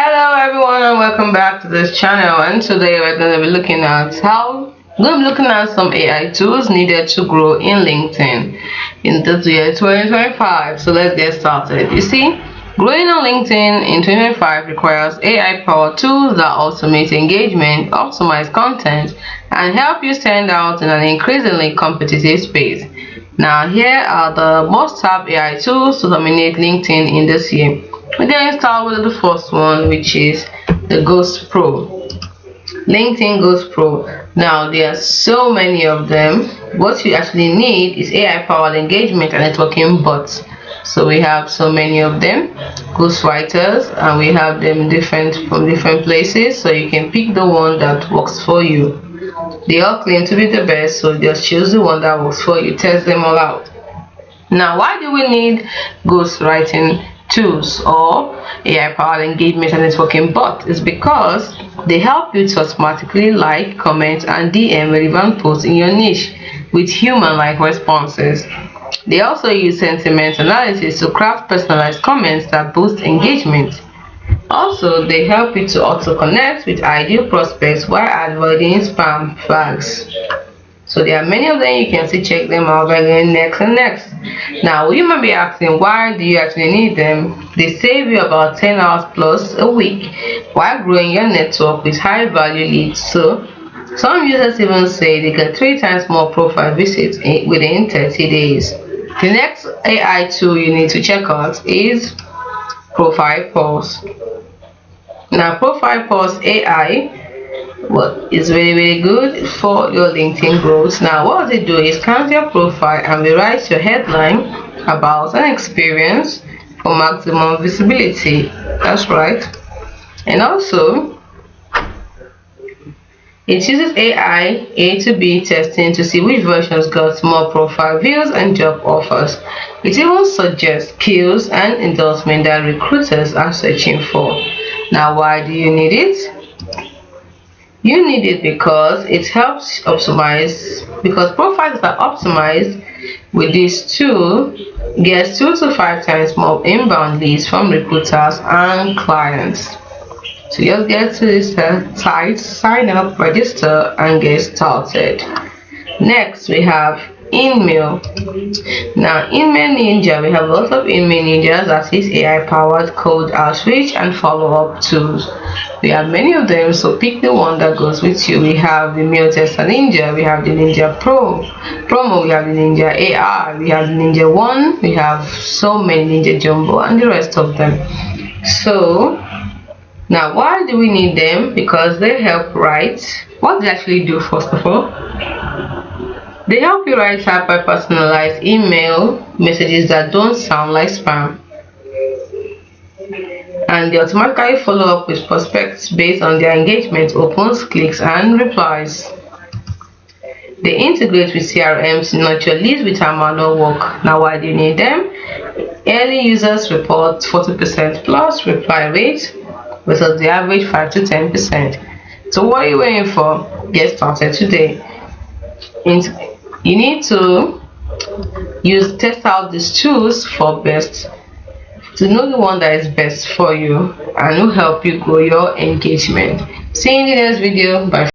Hello everyone and welcome back to this channel, and today we're going to be looking at some AI tools needed to grow in LinkedIn in the year 2025. So let's get started. You see, growing on LinkedIn in 2025 requires AI powered tools that automate engagement, optimize content, and help you stand out in an increasingly competitive space. Now here are the must-have AI tools to dominate LinkedIn in this year. We're going to start with the first one, which is the Ghost Pro. LinkedIn Ghost Pro. Now there are so many of them. What you actually need is AI powered engagement and networking bots. So we have so many of them, ghost writers, and we have them from different places, so you can pick the one that works for you. They all claim to be the best, so just choose the one that works for you. Test them all out. Now, why do we need ghost writing tools or AI powered engagement and networking bots? Is because they help you to automatically like, comment, and DM relevant posts in your niche with human-like responses. They also use sentiment analysis to craft personalized comments that boost engagement. Also, they help you to auto connect with ideal prospects while avoiding spam flags. So there are many of them. You can still check them out by going next and next. Now you might be asking, why do you actually need them? They save you about 10 hours plus a week while growing your network with high value leads. So some users even say they get 3 times more profile visits within 30 days. The next AI tool you need to check out is Profile Pulse. Now Profile Pulse AI is really good for your LinkedIn growth. Now what they do is scan your profile and rewrite your headline about an experience for maximum visibility. That's right. And also it uses AI A to B testing to see which versions got more profile views and job offers. It even suggests skills and endorsement that recruiters are searching for. Now why do you need it? You need it because it helps optimize, because profiles that are optimized with this tool gets 2 to 5 times more inbound leads from recruiters and clients. So just get to this site, sign up, register, and get started. Next we have InMail. Now InMail Ninja, we have lots of InMail Ninjas, that is AI powered code outreach and follow-up tools. We have many of them, so pick the one that goes with you. We have the Mail Tester Ninja, we have the Ninja Promo, we have the Ninja AI, we have the Ninja One, we have so many Ninja Jumbo and the rest of them. So now why do we need them? Because they help write. What they actually do, first of all, they help you write hyper personalized email messages that don't sound like spam, and they automatically follow up with prospects based on their engagement, opens, clicks, and replies. They integrate with CRMs to nurture leads without manual work. Now why do you need them? Early users report 40% plus reply rate versus the average 5 to 10%. So what are you waiting for? Get started today. You need to test out these tools to know the one that is best for you and will help you grow your engagement. See you in the next video. Bye.